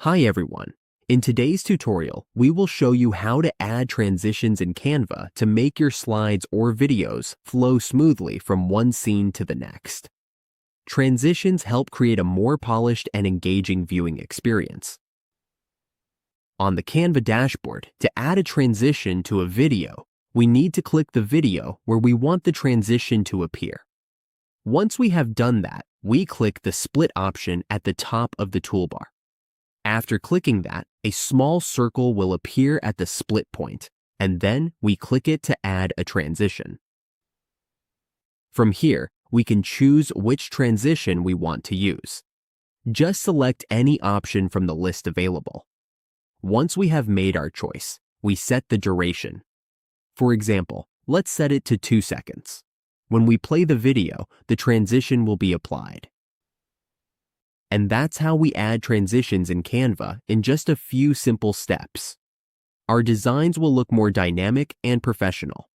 Hi everyone. In today's tutorial, we will show you how to add transitions in Canva to make your slides or videos flow smoothly from one scene to the next. Transitions help create a more polished and engaging viewing experience. On the Canva dashboard, to add a transition to a video, we need to click the video where we want the transition to appear. Once we have done that, we click the split option at the top of the toolbar. After clicking that, a small circle will appear at the split point, and then we click it to add a transition. From here, we can choose which transition we want to use. Just select any option from the list available. Once we have made our choice, we set the duration. For example, let's set it to 2 seconds. When we play the video, the transition will be applied. And that's how we add transitions in Canva in just a few simple steps. Our designs will look more dynamic and professional.